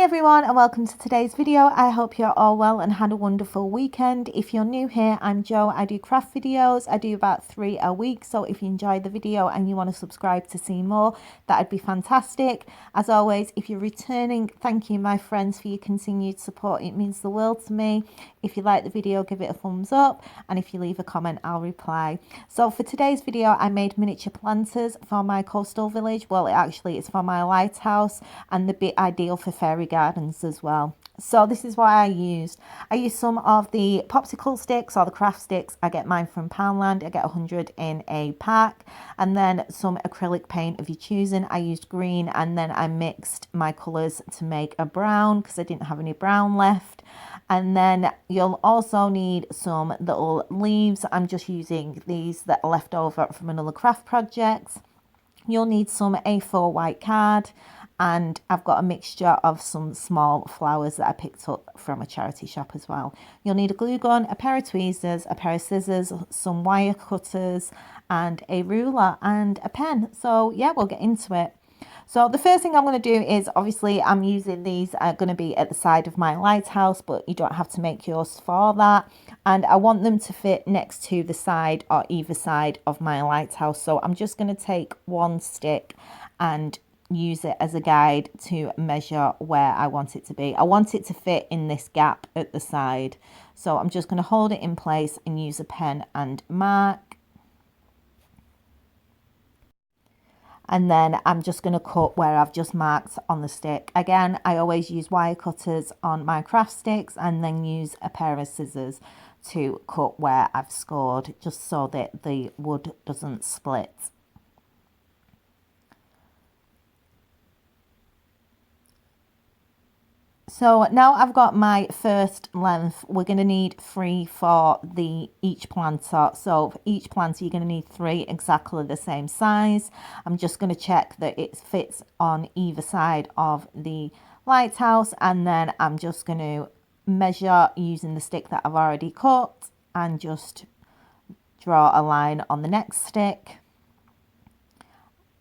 everyone and welcome to today's video. I hope you're all well and had a wonderful weekend. If you're new here, I'm Jo. I do craft videos. I do about 3 a week, so if you enjoyed the video and you want to subscribe to see more, that'd be fantastic. As always, if you're returning, thank you my friends for your continued support. It means the world to me. If you like the video, give it a thumbs up, and if you leave a comment, I'll reply. So for today's video, I made miniature planters for my coastal village. Well, it's for my lighthouse, and the bit ideal for fairy gardens as well. So this is what I used some of the popsicle sticks or the craft sticks. I get mine from Poundland. I get 100 in a pack, and then some acrylic paint of your choosing. I used green, and then I mixed my colours to make a brown because I didn't have any brown left. And then you'll also need some little leaves. I'm just using these that are left over from another craft project. You'll need some A4 white card, and I've got a mixture of some small flowers that I picked up from a charity shop as well. You'll need a glue gun, a pair of tweezers, a pair of scissors, some wire cutters, and a ruler and a pen. So yeah, we'll get into it. So the first thing I'm going to do is, obviously I'm using these are going to be at the side of my lighthouse, but you don't have to make yours for that. And I want them to fit next to the side or either side of my lighthouse. So I'm just going to take one stick and use it as a guide to measure where I want it to be. I want it to fit in this gap at the side. So I'm just going to hold it in place and use a pen and mark. And then I'm just going to cut where I've just marked on the stick. Again, I always use wire cutters on my craft sticks, and then use a pair of scissors to cut where I've scored, just so that the wood doesn't split. So now I've got my first length. We're going to need 3 for each planter. So for each planter, you're going to need 3 exactly the same size. I'm just going to check that it fits on either side of the lighthouse, and then I'm just going to measure using the stick that I've already cut and just draw a line on the next stick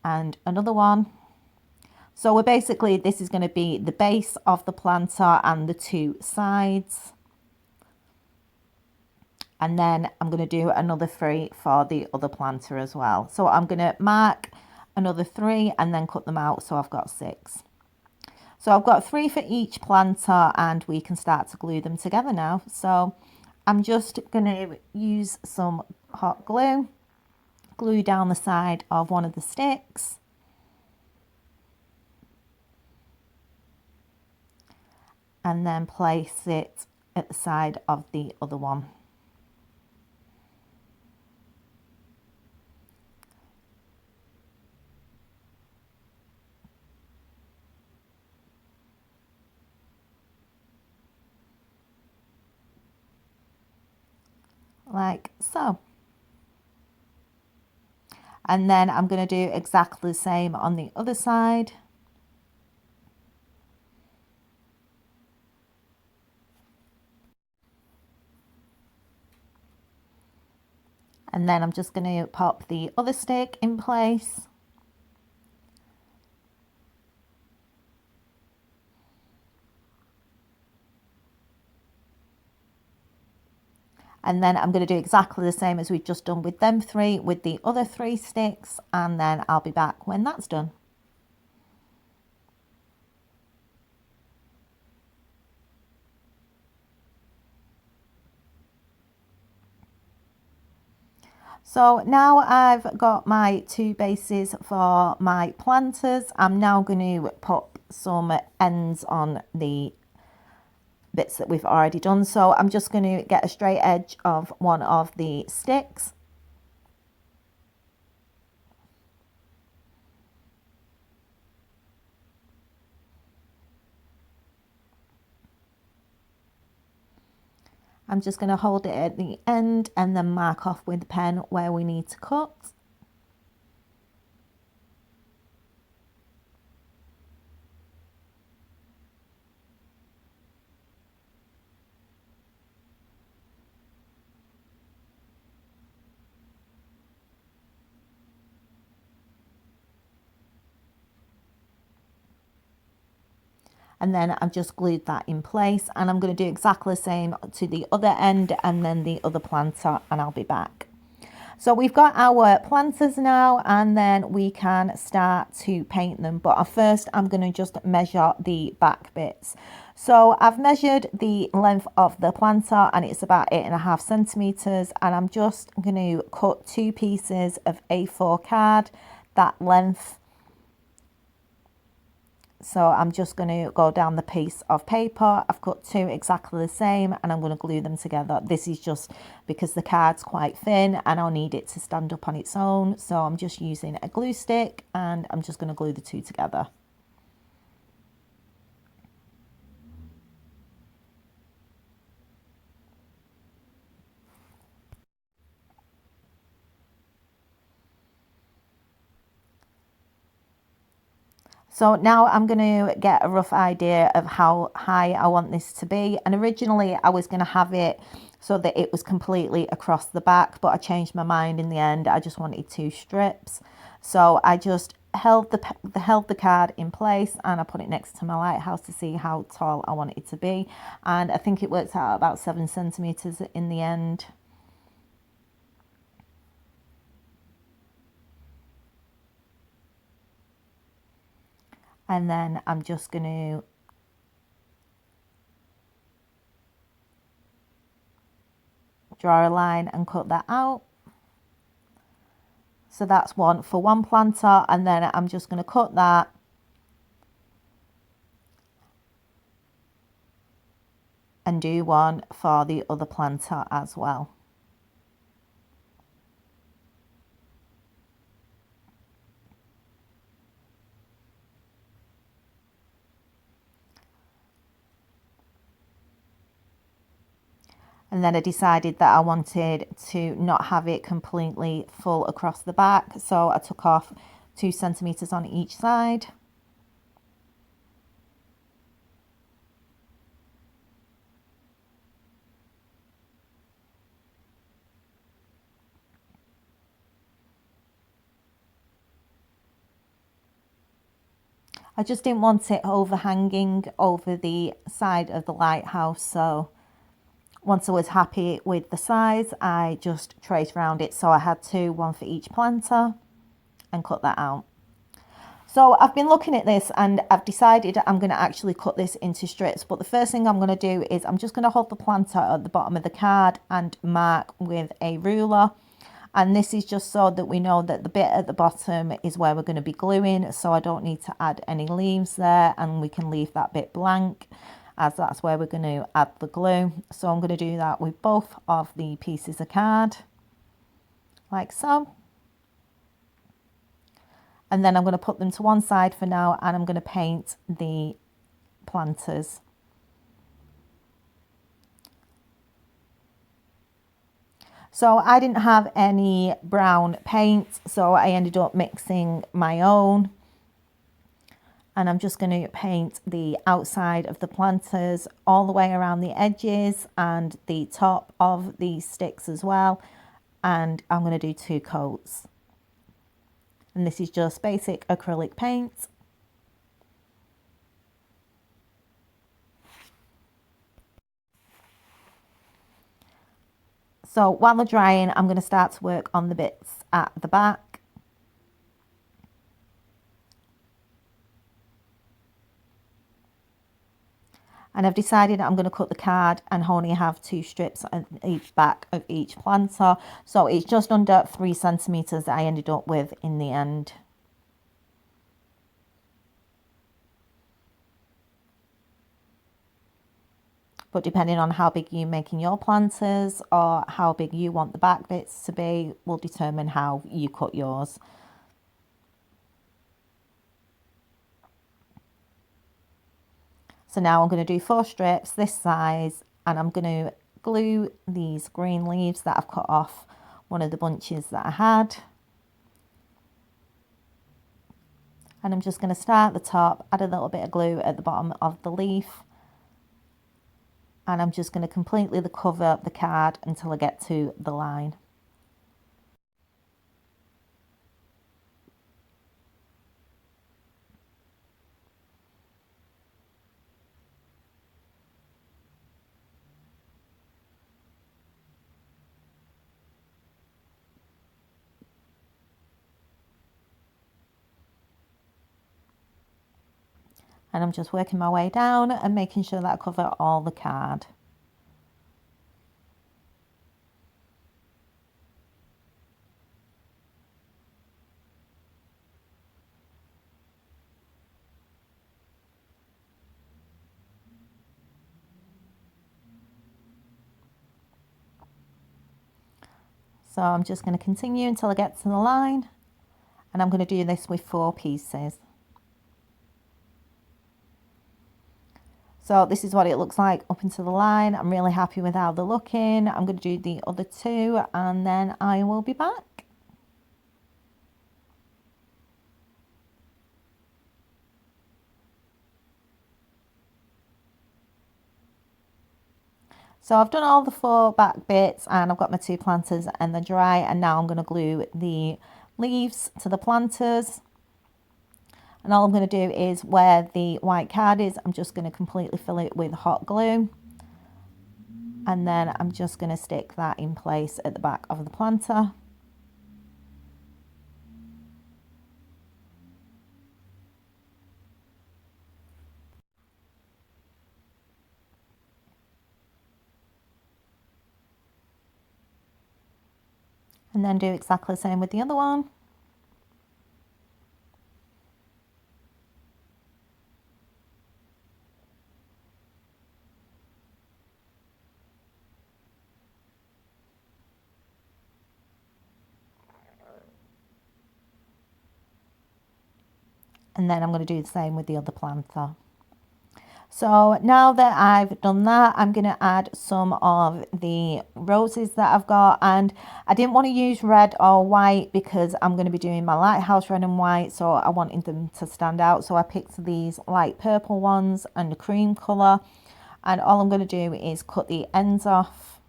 and another one. So we're basically, this is going to be the base of the planter and the 2 sides. And then I'm going to do another 3 for the other planter as well. So I'm going to mark another 3 and then cut them out. So I've got 6. So I've got 3 for each planter, and we can start to glue them together now. So I'm just going to use some hot glue, glue down the side of one of the sticks. And then place it at the side of the other one. Like so. And then I'm going to do exactly the same on the other side. And then I'm just going to pop the other stick in place. And then I'm going to do exactly the same as we've just done with them 3 with the other 3 sticks, and then I'll be back when that's done. So now I've got my 2 bases for my planters. I'm now going to put some ends on the bits that we've already done. So I'm just going to get a straight edge of one of the sticks. I'm just going to hold it at the end and then mark off with the pen where we need to cut. and then I've just glued that in place, and I'm going to do exactly the same to the other end and then the other planter, and I'll be back. So we've got our planters now, and then we can start to paint them. But first I'm going to just measure the back bits. So I've measured the length of the planter and it's about 8.5 centimeters, and I'm just going to cut 2 pieces of A4 card that length. So I'm just going to go down the piece of paper. I've cut 2 exactly the same, and I'm going to glue them together. This is just because the card's quite thin and I'll need it to stand up on its own. So I'm just using a glue stick and I'm just going to glue the 2 together. So now I'm going to get a rough idea of how high I want this to be. And originally I was going to have it so that it was completely across the back, but I changed my mind in the end. I just wanted 2 strips. So I just held the card in place and I put it next to my lighthouse to see how tall I want it to be. And I think it worked out about 7 centimeters in the end. And then I'm just going to draw a line and cut that out. So that's one for one planter, and then I'm just going to cut that and do one for the other planter as well. And then I decided that I wanted to not have it completely full across the back, so I took off 2 centimeters on each side. I just didn't want it overhanging over the side of the lighthouse, so once I was happy with the size, I just traced around it. So I had 2, one for each planter, and cut that out. So I've been looking at this and I've decided I'm going to actually cut this into strips. But the first thing I'm going to do is I'm just going to hold the planter at the bottom of the card and mark with a ruler. And this is just so that we know that the bit at the bottom is where we're going to be gluing. So I don't need to add any leaves there, and we can leave that bit blank, as that's where we're going to add the glue. So I'm going to do that with both of the pieces of card, like so. And then I'm going to put them to one side for now, and I'm going to paint the planters. So I didn't have any brown paint, so I ended up mixing my own. And I'm just going to paint the outside of the planters all the way around the edges and the top of the sticks as well. And I'm going to do 2 coats. And this is just basic acrylic paint. So while they're drying, I'm going to start to work on the bits at the back. And I've decided I'm going to cut the card and only have 2 strips at each back of each planter. So it's just under 3 centimeters that I ended up with in the end. But depending on how big you're making your planters or how big you want the back bits to be will determine how you cut yours. So now I'm going to do 4 strips this size, and I'm going to glue these green leaves that I've cut off one of the bunches that I had. And I'm just going to start at the top, add a little bit of glue at the bottom of the leaf. And I'm just going to completely cover the card until I get to the line. And I'm just working my way down and making sure that I cover all the card. So I'm just going to continue until I get to the line, and I'm going to do this with 4 pieces. So this is what it looks like up into the line. I'm really happy with how they're looking. I'm going to do the other 2 and then I will be back. So I've done all the 4 back bits and I've got my 2 planters and they're dry, and now I'm going to glue the leaves to the planters. And all I'm going to do is where the white card is, I'm just going to completely fill it with hot glue. And then I'm just going to stick that in place at the back of the planter. And then do exactly the same with the other one. And then I'm going to do the same with the other planter. So now that I've done that, I'm going to add some of the roses that I've got, and I didn't want to use red or white because I'm going to be doing my lighthouse red and white, so I wanted them to stand out. So I picked these light purple ones and a cream colour, and all I'm going to do is cut the ends off.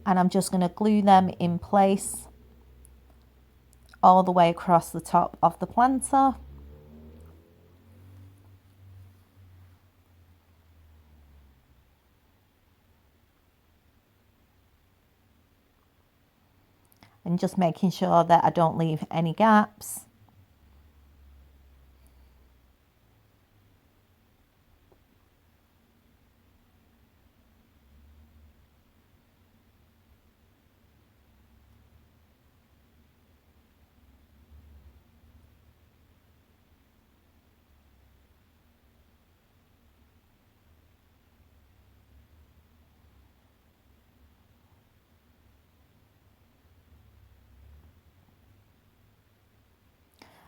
And I'm just going to glue them in place all the way across the top of the planter. And just making sure that I don't leave any gaps.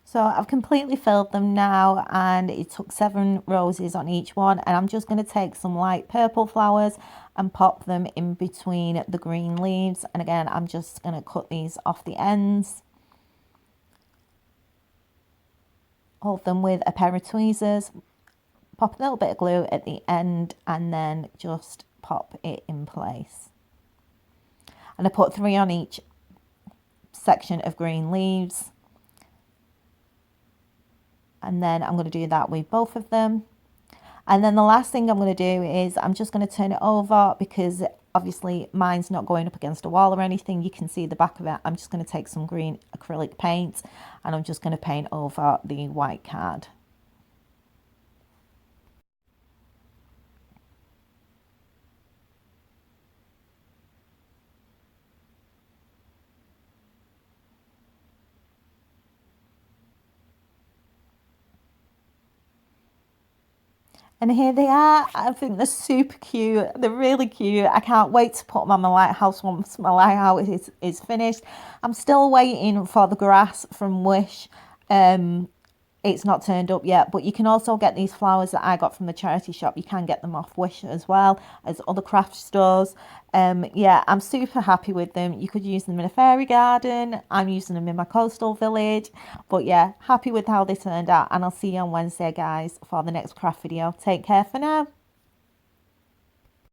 So I've completely filled them now, and it took 7 roses on each one, and I'm just going to take some light purple flowers and pop them in between the green leaves. And again, I'm just going to cut these off the ends, hold them with a pair of tweezers, pop a little bit of glue at the end, and then just pop it in place. And I put 3 on each section of green leaves. And then I'm going to do that with both of them. And then the last thing I'm going to do is I'm just going to turn it over, because obviously mine's not going up against a wall or anything. You can see the back of it. I'm just going to take some green acrylic paint and I'm just going to paint over the white card. And here they are. I think they're super cute. They're really cute. I can't wait to put them on my lighthouse once my lighthouse is finished. I'm still waiting for the grass from Wish. It's not turned up yet, but you can also get these flowers that I got from the charity shop. You can get them off Wish as well as other craft stores. Yeah, I'm super happy with them. You could use them in a fairy garden. I'm using them in my coastal village. But yeah, happy with how they turned out, and I'll see you on Wednesday, guys, for the next craft video. Take care for now.